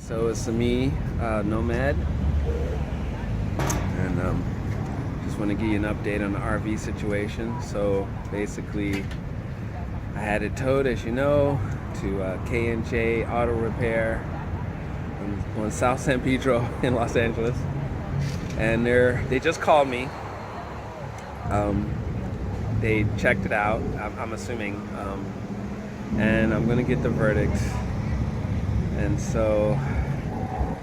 So it's me, Nomad, and just want to give you an update on the RV situation. So basically, I had it towed, as you know, to K&J Auto Repair on South San Pedro in Los Angeles, and they just called me. They checked it out. I'm assuming, and I'm gonna get the verdict. And so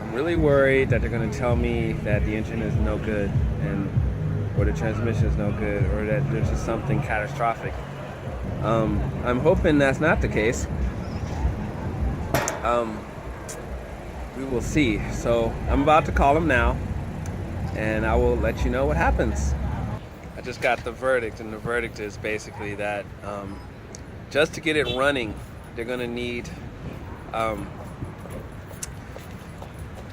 I'm really worried that they're going to tell me that the engine is no good or the transmission is no good, or that there's just something catastrophic. I'm hoping that's not the case. We will see. So I'm about to call them now, and I will let you know what happens. I just got the verdict, and the verdict is basically that just to get it running, they're going to need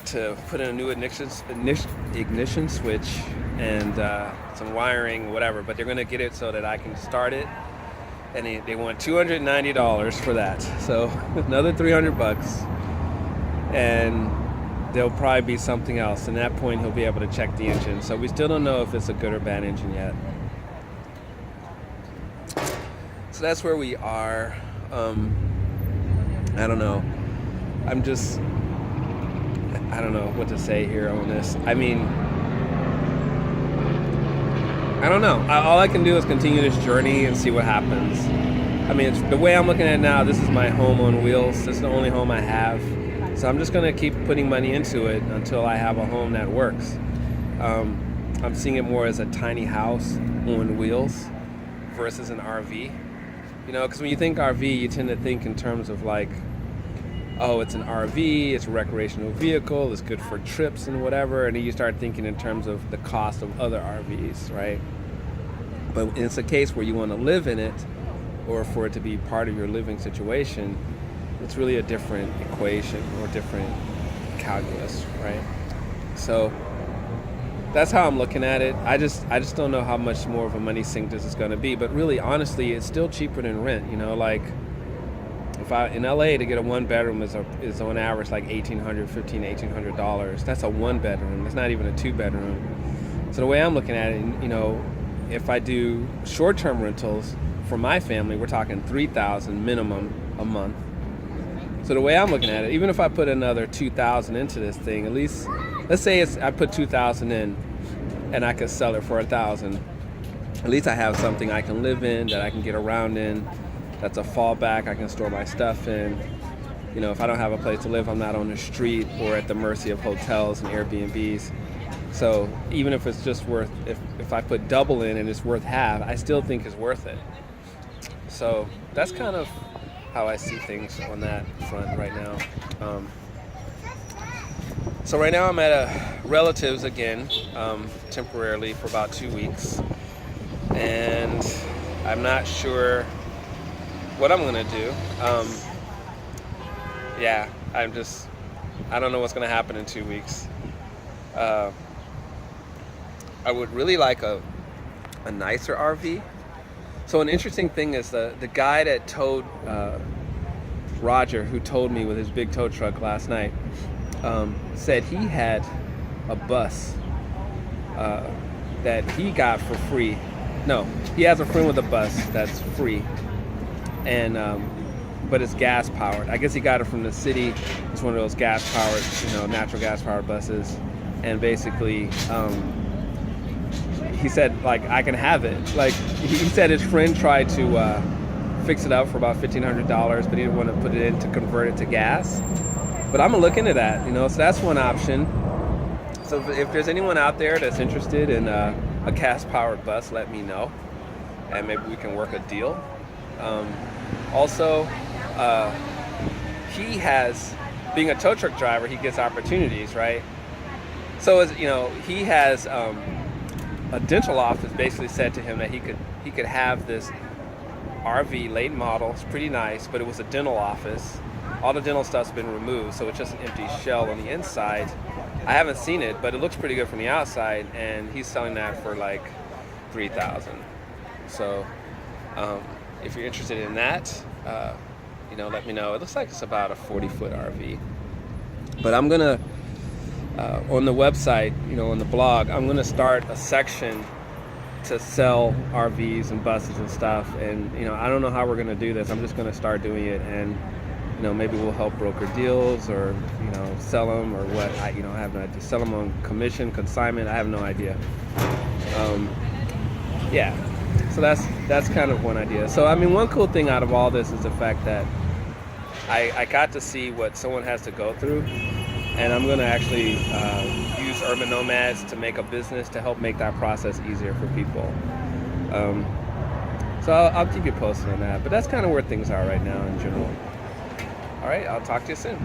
to put in a new ignition switch and some wiring, whatever. But they're going to get it so that I can start it, and they want $290 for that. So another $300, and there'll probably be something else. And at that point, he'll be able to check the engine. So we still don't know if it's a good or bad engine yet. So that's where we are. I don't know. I don't know what to say here on this. I mean, I don't know. All I can do is continue this journey and see what happens. I mean, the way I'm looking at it now, this is my home on wheels. This is the only home I have. So I'm just going to keep putting money into it until I have a home that works. I'm seeing it more as a tiny house on wheels versus an RV. You know, because when you think RV, you tend to think in terms of like, oh, it's an RV, it's a recreational vehicle, it's good for trips and whatever, and then you start thinking in terms of the cost of other RVs, right? But it's a case where you want to live in it, or for it to be part of your living situation, it's really a different equation or different calculus, right? So that's how I'm looking at it. I just don't know how much more of a money sink this is going to be, but really, honestly, it's still cheaper than rent, you know, like, in LA, to get a one bedroom is on average like $1,800 That's a one bedroom. It's not even a two bedroom. So the way I'm looking at it, you know, if I do short term rentals for my family, we're talking $3,000 minimum a month. So the way I'm looking at it, even if I put another $2,000 into this thing, at least, let's say I put $2,000 in, and I could sell it for $1,000. At least I have something I can live in, that I can get around in. That's a fallback. I can store my stuff in. You know, if I don't have a place to live, I'm not on the street or at the mercy of hotels and Airbnbs. So even if it's just worth, if I put double in and it's worth half, I still think it's worth it. So that's kind of how I see things on that front right now. So right now I'm at a relative's again, temporarily for about 2 weeks. And I'm not sure what I'm gonna do. I don't know what's gonna happen in 2 weeks. I would really like a nicer RV. So an interesting thing is the guy that towed Roger, who towed me with his big tow truck last night, said he had a bus that he got for free. No, he has a friend with a bus that's free. And but it's gas powered. I guess he got it from the city. It's one of those gas powered, you know, natural gas powered buses. And basically, he said, like, I can have it. Like, he said his friend tried to fix it up for about $1,500, but he didn't want to put it in to convert it to gas. But I'm gonna look into that, you know. So that's one option. So if there's anyone out there that's interested in a gas powered bus, let me know, and maybe we can work a deal. Also, he has, being a tow truck driver, he gets opportunities, right? So, as you know, he has a dental office basically said to him that he could have this RV late model. It's pretty nice, but it was a dental office. All the dental stuff's been removed, so it's just an empty shell on the inside. I haven't seen it, but it looks pretty good from the outside, and he's selling that for like $3,000. So if you're interested in that, let me know. It looks like it's about a 40-foot RV. But I'm gonna on the website, on the blog, I'm gonna start a section to sell RVs and buses and stuff. And I don't know how we're gonna do this. I'm just gonna start doing it, and maybe we'll help broker deals, or sell them, or what. I have no idea. Sell them on commission, consignment. I have no idea. Yeah. So that's kind of one idea. So one cool thing out of all this is the fact that I got to see what someone has to go through, and I'm going to actually use Urban Nomads to make a business to help make that process easier for people. So I'll keep you posted on that. But that's kind of where things are right now in general. All right, I'll talk to you soon.